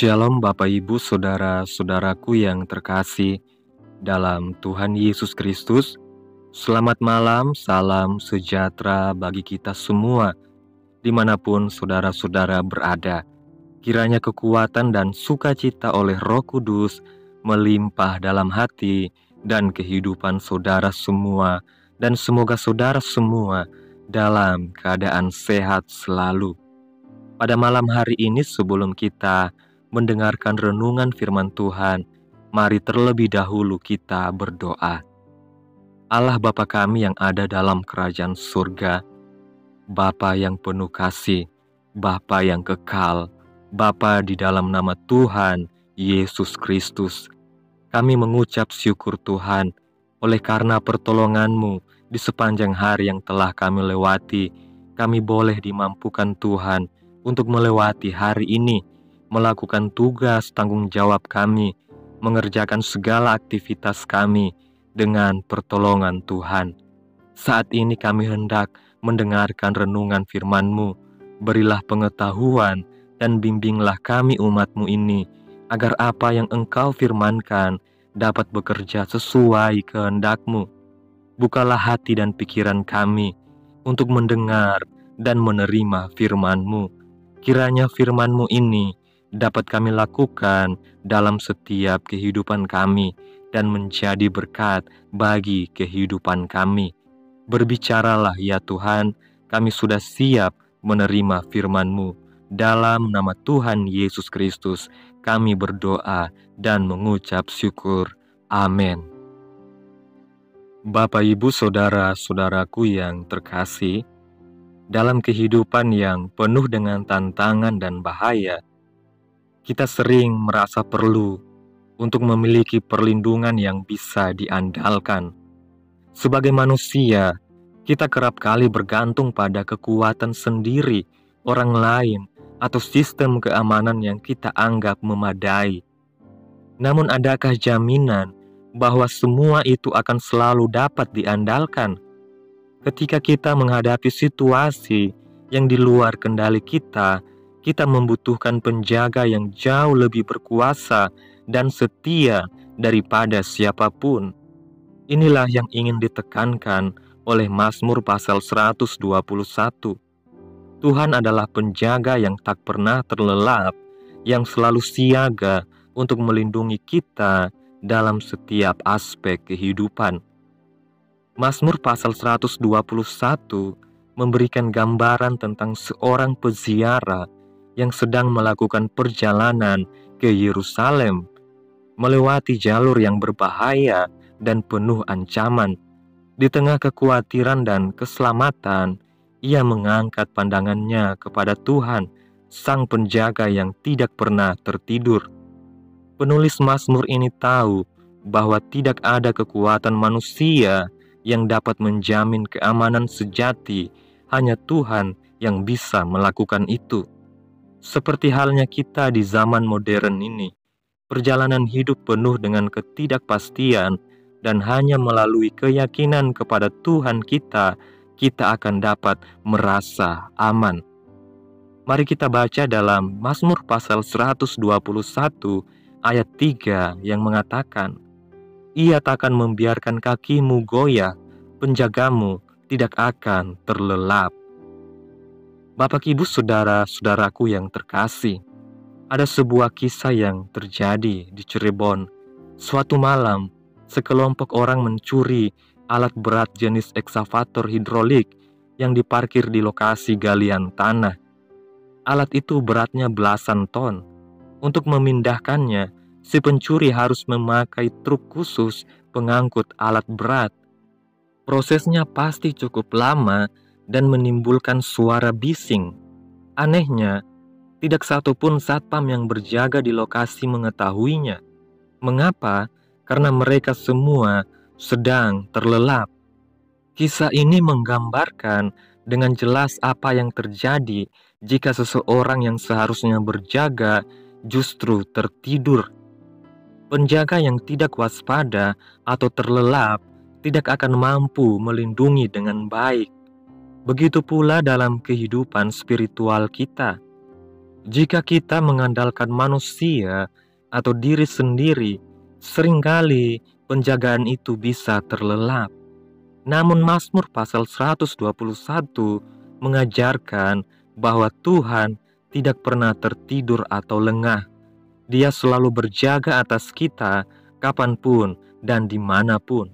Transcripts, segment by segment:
Shalom Bapak Ibu Saudara-saudaraku yang terkasih dalam Tuhan Yesus Kristus. Selamat malam, salam sejahtera bagi kita semua dimanapun saudara-saudara berada. Kiranya kekuatan dan sukacita oleh Roh Kudus melimpah dalam hati dan kehidupan saudara semua, dan semoga saudara semua dalam keadaan sehat selalu. Pada malam hari ini, sebelum kita mendengarkan renungan firman Tuhan, mari terlebih dahulu kita berdoa. Allah Bapa kami yang ada dalam kerajaan surga, Bapa yang penuh kasih, Bapa yang kekal, Bapa di dalam nama Tuhan Yesus Kristus, kami mengucap syukur Tuhan oleh karena pertolongan-Mu di sepanjang hari yang telah kami lewati. Kami boleh dimampukan Tuhan untuk melewati hari ini, melakukan tugas tanggung jawab kami, mengerjakan segala aktivitas kami dengan pertolongan Tuhan. Saat ini kami hendak mendengarkan renungan firman-Mu. Berilah pengetahuan dan bimbinglah kami umat-Mu ini, agar apa yang Engkau firmankan dapat bekerja sesuai kehendak-Mu. Bukalah hati dan pikiran kami untuk mendengar dan menerima firman-Mu. Kiranya firman-Mu ini dapat kami lakukan dalam setiap kehidupan kami dan menjadi berkat bagi kehidupan kami. Berbicaralah ya Tuhan, kami sudah siap menerima firman-Mu. Dalam nama Tuhan Yesus Kristus, kami berdoa dan mengucap syukur. Amin. Bapak, Ibu, Saudara-saudaraku yang terkasih, dalam kehidupan yang penuh dengan tantangan dan bahaya, kita sering merasa perlu untuk memiliki perlindungan yang bisa diandalkan. Sebagai manusia, kita kerap kali bergantung pada kekuatan sendiri, orang lain, atau sistem keamanan yang kita anggap memadai. Namun adakah jaminan bahwa semua itu akan selalu dapat diandalkan? Ketika kita menghadapi situasi yang di luar kendali kita membutuhkan penjaga yang jauh lebih berkuasa dan setia daripada siapapun. Inilah yang ingin ditekankan oleh Mazmur pasal 121. Tuhan adalah penjaga yang tak pernah terlelap, yang selalu siaga untuk melindungi kita dalam setiap aspek kehidupan. Mazmur pasal 121 memberikan gambaran tentang seorang peziarah yang sedang melakukan perjalanan ke Yerusalem, melewati jalur yang berbahaya dan penuh ancaman. Di tengah kekhawatiran dan keselamatan, ia mengangkat pandangannya kepada Tuhan, Sang Penjaga yang tidak pernah tertidur. Penulis Mazmur ini tahu bahwa tidak ada kekuatan manusia yang dapat menjamin keamanan sejati. Hanya Tuhan yang bisa melakukan itu. Seperti halnya kita di zaman modern ini, perjalanan hidup penuh dengan ketidakpastian, dan hanya melalui keyakinan kepada Tuhan kita akan dapat merasa aman. Mari kita baca dalam Mazmur pasal 121 ayat 3 yang mengatakan, "Ia takkan membiarkan kakimu goyah, penjagamu tidak akan terlelap." Bapak, Ibu, Saudara-saudaraku yang terkasih, ada sebuah kisah yang terjadi di Cirebon. Suatu malam, sekelompok orang mencuri alat berat jenis ekskavator hidrolik yang diparkir di lokasi galian tanah. Alat itu beratnya belasan ton. Untuk memindahkannya, si pencuri harus memakai truk khusus pengangkut alat berat. Prosesnya pasti cukup lama dan menimbulkan suara bising. Anehnya, tidak satupun satpam yang berjaga di lokasi mengetahuinya. Mengapa? Karena mereka semua sedang terlelap. Kisah ini menggambarkan dengan jelas apa yang terjadi jika seseorang yang seharusnya berjaga justru tertidur. Penjaga yang tidak waspada atau terlelap tidak akan mampu melindungi dengan baik. Begitu pula dalam kehidupan spiritual kita. Jika kita mengandalkan manusia atau diri sendiri, seringkali penjagaan itu bisa terlelap. Namun Mazmur pasal 121 mengajarkan bahwa Tuhan tidak pernah tertidur atau lengah. Dia selalu berjaga atas kita kapanpun dan dimanapun.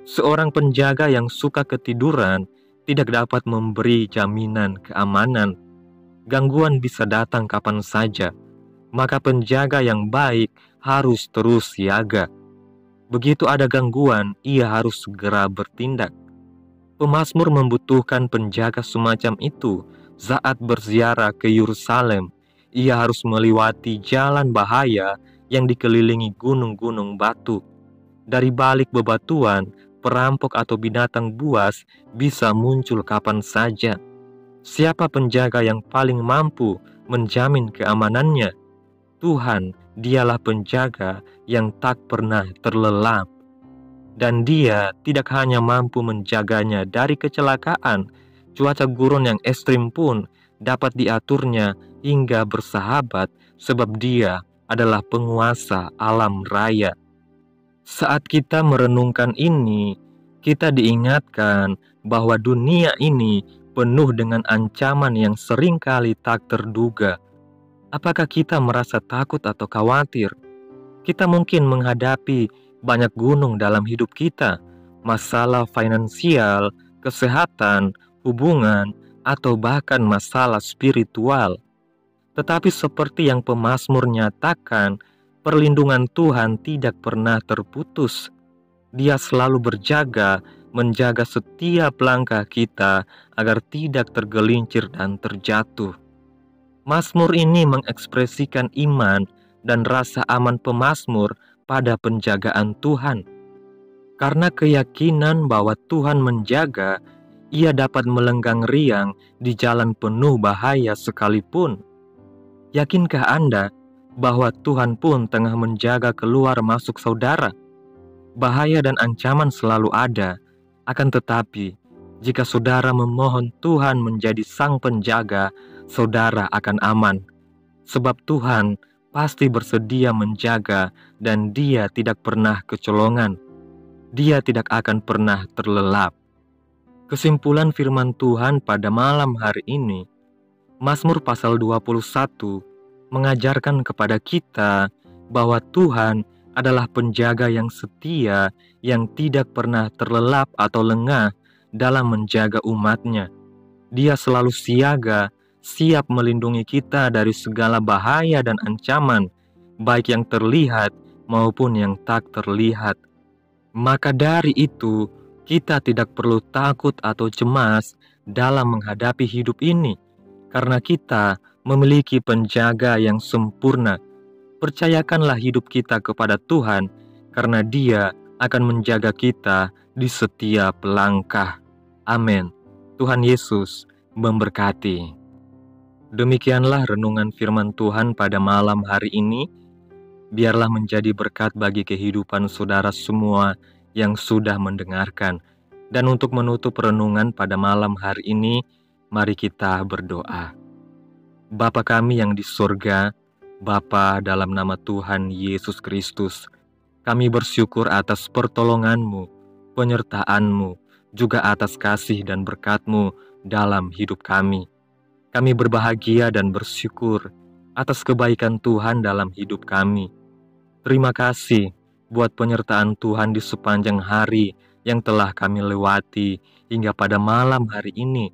Seorang penjaga yang suka ketiduran tidak dapat memberi jaminan keamanan. Gangguan bisa datang kapan saja, maka penjaga yang baik harus terus siaga. Begitu ada gangguan, ia harus segera bertindak. Pemazmur membutuhkan penjaga semacam itu saat berziarah ke Yerusalem. Ia harus melewati jalan bahaya yang dikelilingi gunung-gunung batu. Dari balik bebatuan, perampok atau binatang buas bisa muncul kapan saja. Siapa penjaga yang paling mampu menjamin keamanannya? Tuhan, dialah penjaga yang tak pernah terlelap. Dan dia tidak hanya mampu menjaganya dari kecelakaan, cuaca gurun yang ekstrim pun dapat diaturnya hingga bersahabat sebab dia adalah penguasa alam raya. Saat kita merenungkan ini, kita diingatkan bahwa dunia ini penuh dengan ancaman yang seringkali tak terduga. Apakah kita merasa takut atau khawatir? Kita mungkin menghadapi banyak gunung dalam hidup kita, masalah finansial, kesehatan, hubungan, atau bahkan masalah spiritual. Tetapi seperti yang pemazmur nyatakan, perlindungan Tuhan tidak pernah terputus. Dia selalu berjaga, menjaga setiap langkah kita agar tidak tergelincir dan terjatuh. Mazmur ini mengekspresikan iman dan rasa aman pemazmur pada penjagaan Tuhan. Karena keyakinan bahwa Tuhan menjaga, ia dapat melenggang riang di jalan penuh bahaya sekalipun. Yakinkah Anda bahwa Tuhan pun tengah menjaga keluar masuk saudara? Bahaya dan ancaman selalu ada, akan tetapi jika saudara memohon Tuhan menjadi sang penjaga, saudara akan aman. Sebab Tuhan pasti bersedia menjaga dan Dia tidak pernah kecolongan. Dia tidak akan pernah terlelap. Kesimpulan firman Tuhan pada malam hari ini, Mazmur pasal 21 mengajarkan kepada kita bahwa Tuhan adalah penjaga yang setia, yang tidak pernah terlelap atau lengah dalam menjaga umatnya. Dia selalu siaga, siap melindungi kita dari segala bahaya dan ancaman, baik yang terlihat maupun yang tak terlihat. Maka dari itu, kita tidak perlu takut atau cemas dalam menghadapi hidup ini, karena kita memiliki penjaga yang sempurna. Percayakanlah hidup kita kepada Tuhan, karena Dia akan menjaga kita di setiap langkah. Amin. Tuhan Yesus memberkati. Demikianlah renungan firman Tuhan pada malam hari ini. Biarlah menjadi berkat bagi kehidupan saudara semua yang sudah mendengarkan. Dan untuk menutup renungan pada malam hari ini, mari kita berdoa. Bapa kami yang di surga, Bapa dalam nama Tuhan Yesus Kristus, kami bersyukur atas pertolongan-Mu, penyertaan-Mu, juga atas kasih dan berkat-Mu dalam hidup kami. Kami berbahagia dan bersyukur atas kebaikan Tuhan dalam hidup kami. Terima kasih buat penyertaan Tuhan di sepanjang hari yang telah kami lewati hingga pada malam hari ini.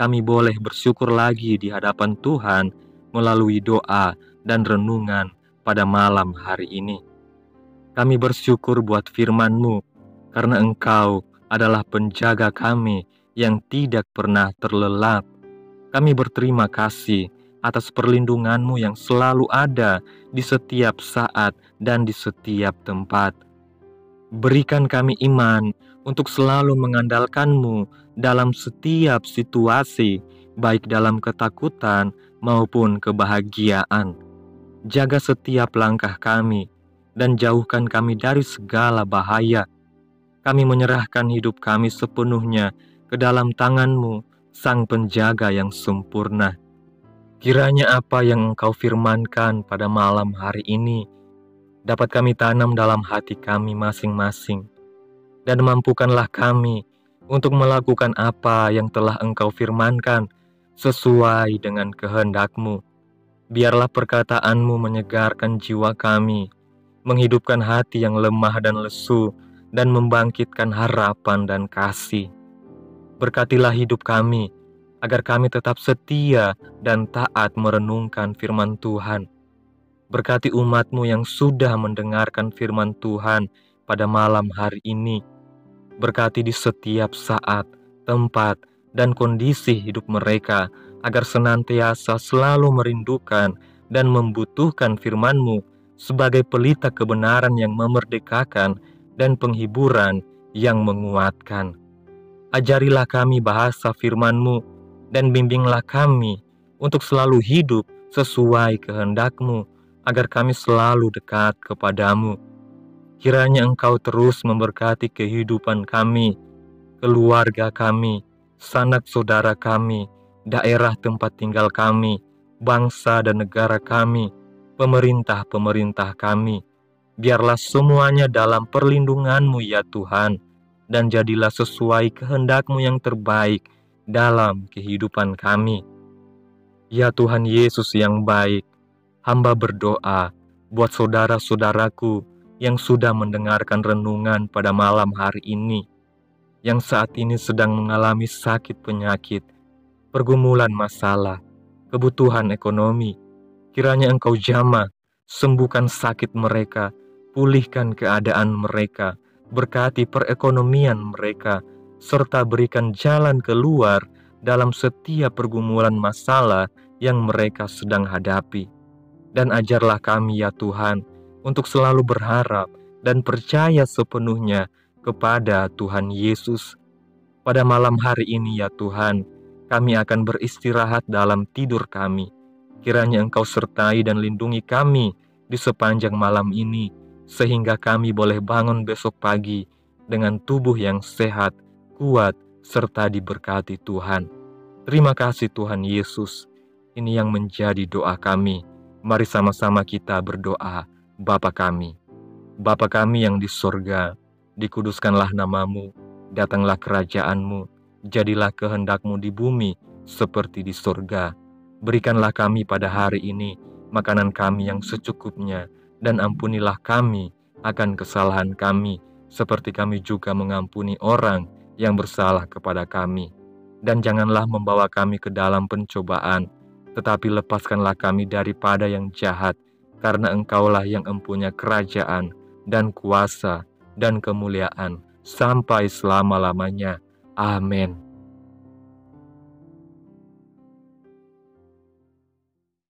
Kami boleh bersyukur lagi di hadapan Tuhan melalui doa dan renungan pada malam hari ini. Kami bersyukur buat firman-Mu, karena Engkau adalah penjaga kami yang tidak pernah terlelap. Kami berterima kasih atas perlindungan-Mu yang selalu ada di setiap saat dan di setiap tempat. Berikan kami iman untuk selalu mengandalkan-Mu dalam setiap situasi, baik dalam ketakutan maupun kebahagiaan. Jaga setiap langkah kami dan jauhkan kami dari segala bahaya. Kami menyerahkan hidup kami sepenuhnya ke dalam tangan-Mu, Sang Penjaga yang sempurna. Kiranya apa yang Engkau firmankan pada malam hari ini dapat kami tanam dalam hati kami masing-masing, dan mampukanlah kami untuk melakukan apa yang telah Engkau firmankan sesuai dengan kehendak-Mu. Biarlah perkataan-Mu menyegarkan jiwa kami, menghidupkan hati yang lemah dan lesu, dan membangkitkan harapan dan kasih. Berkatilah hidup kami, agar kami tetap setia dan taat merenungkan firman Tuhan. Berkati umat-Mu yang sudah mendengarkan firman Tuhan pada malam hari ini. Berkati di setiap saat, tempat, dan kondisi hidup mereka, agar senantiasa selalu merindukan dan membutuhkan firman-Mu sebagai pelita kebenaran yang memerdekakan dan penghiburan yang menguatkan. Ajarilah kami bahasa firman-Mu dan bimbinglah kami untuk selalu hidup sesuai kehendak-Mu, agar kami selalu dekat kepadamu. Kiranya Engkau terus memberkati kehidupan kami, keluarga kami, sanak saudara kami, daerah tempat tinggal kami, bangsa dan negara kami, pemerintah-pemerintah kami. Biarlah semuanya dalam perlindungan-Mu ya Tuhan, dan jadilah sesuai kehendak-Mu yang terbaik dalam kehidupan kami. Ya Tuhan Yesus yang baik, hamba berdoa buat saudara-saudaraku yang sudah mendengarkan renungan pada malam hari ini, yang saat ini sedang mengalami sakit penyakit, pergumulan masalah, kebutuhan ekonomi. Kiranya Engkau jamah, sembuhkan sakit mereka, pulihkan keadaan mereka, berkati perekonomian mereka, serta berikan jalan keluar dalam setiap pergumulan masalah yang mereka sedang hadapi. Dan ajarlah kami ya Tuhan, untuk selalu berharap dan percaya sepenuhnya kepada Tuhan Yesus. Pada malam hari ini ya Tuhan, kami akan beristirahat dalam tidur kami. Kiranya Engkau sertai dan lindungi kami di sepanjang malam ini, sehingga kami boleh bangun besok pagi dengan tubuh yang sehat, kuat, serta diberkati Tuhan. Terima kasih Tuhan Yesus. Ini yang menjadi doa kami. Mari sama-sama kita berdoa. Bapa kami yang di sorga, dikuduskanlah nama-Mu, datanglah kerajaan-Mu, jadilah kehendak-Mu di bumi seperti di sorga. Berikanlah kami pada hari ini makanan kami yang secukupnya, dan ampunilah kami akan kesalahan kami, seperti kami juga mengampuni orang yang bersalah kepada kami. Dan janganlah membawa kami ke dalam pencobaan, tetapi lepaskanlah kami daripada yang jahat, karena Engkaulah yang empunya kerajaan dan kuasa dan kemuliaan sampai selama-lamanya. Amin.